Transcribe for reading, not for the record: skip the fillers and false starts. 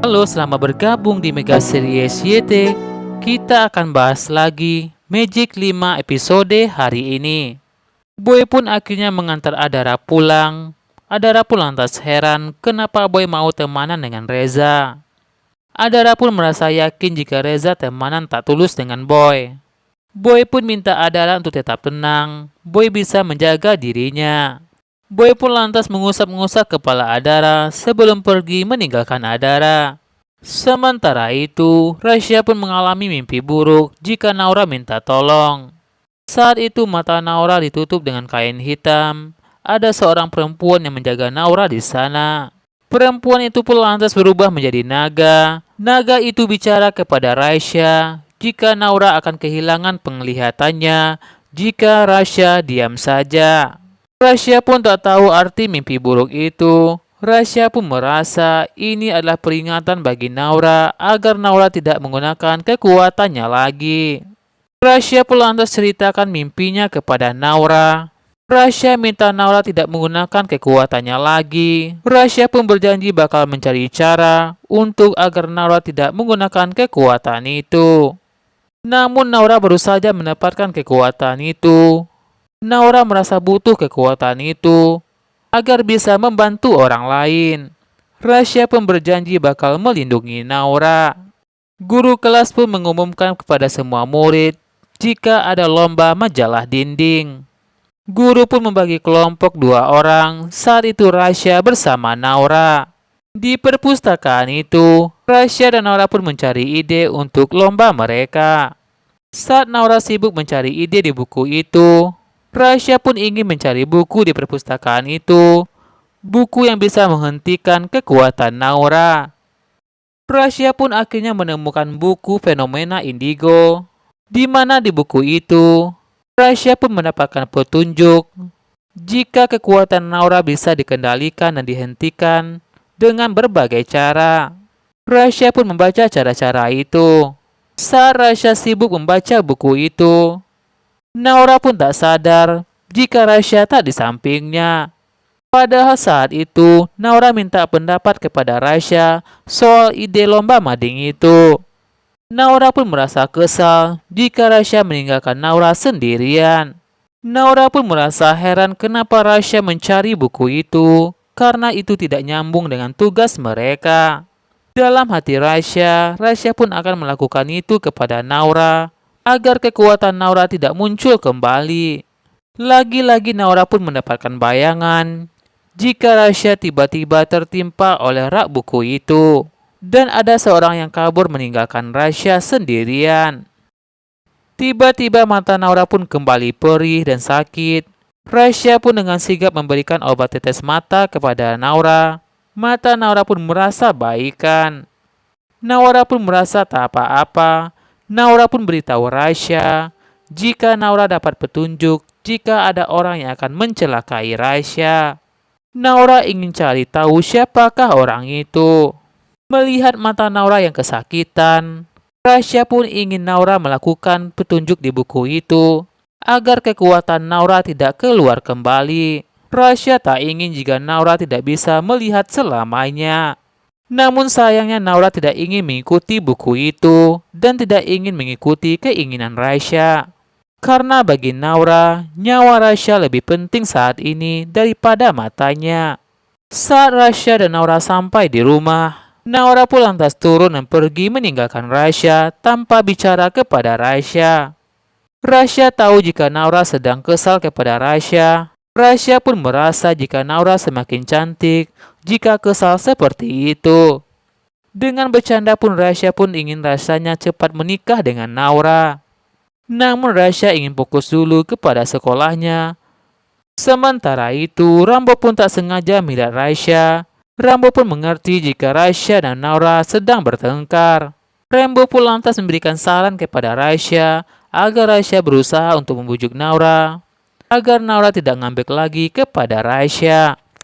Halo, selamat bergabung di Mega Series YT. Kita akan bahas lagi Magic 5 episode hari ini. Boy pun akhirnya mengantar Adara pulang. Adara pun lantas heran kenapa Boy mau temanan dengan Reza. Adara pun merasa yakin jika Reza temanan tak tulus dengan Boy. Boy pun minta Adara untuk tetap tenang. Boy bisa menjaga dirinya. Boy pun lantas mengusap-ngusap kepala Adara sebelum pergi meninggalkan Adara. Sementara itu, Rasya pun mengalami mimpi buruk jika Naura minta tolong. Saat itu mata Naura ditutup dengan kain hitam. Ada seorang perempuan yang menjaga Naura di sana. Perempuan itu pun lantas berubah menjadi naga. Naga itu bicara kepada Rasya jika Naura akan kehilangan penglihatannya jika Rasya diam saja. Rasya pun tak tahu arti mimpi buruk itu. Rasya pun merasa ini adalah peringatan bagi Naura agar Naura tidak menggunakan kekuatannya lagi. Rasya pun lantas ceritakan mimpinya kepada Naura. Rasya minta Naura tidak menggunakan kekuatannya lagi. Rasya pun berjanji bakal mencari cara untuk agar Naura tidak menggunakan kekuatan itu. Namun Naura baru saja mendapatkan kekuatan itu. Naura merasa butuh kekuatan itu agar bisa membantu orang lain. Rasya pun berjanji bakal melindungi Naura. Guru kelas pun mengumumkan kepada semua murid jika ada lomba majalah dinding. Guru pun membagi kelompok 2 orang. Saat itu Rasya bersama Naura. Di perpustakaan itu, Rasya dan Naura pun mencari ide untuk lomba mereka. Saat Naura sibuk mencari ide di buku itu, Rasya pun ingin mencari buku di perpustakaan itu. Buku yang bisa menghentikan kekuatan Naura. Rasya pun akhirnya menemukan buku Fenomena Indigo. Di mana di buku itu, Rasya pun mendapatkan petunjuk jika kekuatan Naura bisa dikendalikan dan dihentikan dengan berbagai cara. Rasya pun membaca cara-cara itu. Saat Rasya sibuk membaca buku itu, Naura pun tak sadar jika Rasya tak di sampingnya. Padahal saat itu, Naura minta pendapat kepada Rasya soal ide lomba mading itu. Naura pun merasa kesal jika Rasya meninggalkan Naura sendirian. Naura pun merasa heran kenapa Rasya mencari buku itu, karena itu tidak nyambung dengan tugas mereka. Dalam hati Rasya, Rasya pun akan melakukan itu kepada Naura, agar kekuatan Naura tidak muncul kembali. Lagi-lagi Naura pun mendapatkan bayangan jika Rasya tiba-tiba tertimpa oleh rak buku itu. Dan ada seorang yang kabur meninggalkan Rasya sendirian. Tiba-tiba mata Naura pun kembali perih dan sakit. Rasya pun dengan sigap memberikan obat tetes mata kepada Naura. Mata Naura pun merasa baikan. Naura pun merasa tak apa-apa. Naura pun beritahu Rasya jika Naura dapat petunjuk jika ada orang yang akan mencelakai Rasya. Naura ingin cari tahu siapakah orang itu. Melihat mata Naura yang kesakitan, Rasya pun ingin Naura melakukan petunjuk di buku itu agar kekuatan Naura tidak keluar kembali. Rasya tak ingin jika Naura tidak bisa melihat selamanya. Namun sayangnya Naura tidak ingin mengikuti buku itu dan tidak ingin mengikuti keinginan Rasya. Karena bagi Naura, nyawa Rasya lebih penting saat ini daripada matanya. Saat Rasya dan Naura sampai di rumah, Naura pun lantas turun dan pergi meninggalkan Rasya tanpa bicara kepada Rasya. Rasya tahu jika Naura sedang kesal kepada Rasya. Rasya pun merasa jika Naura semakin cantik jika kesal seperti itu. Dengan bercanda pun Rasya pun ingin rasanya cepat menikah dengan Naura. Namun Rasya ingin fokus dulu kepada sekolahnya. Sementara itu, Rambo pun tak sengaja melihat Rasya. Rambo pun mengerti jika Rasya dan Naura sedang bertengkar. Rambo pun lantas memberikan saran kepada Rasya agar Rasya berusaha untuk membujuk Naura, agar Naura tidak ngambek lagi kepada Rasya.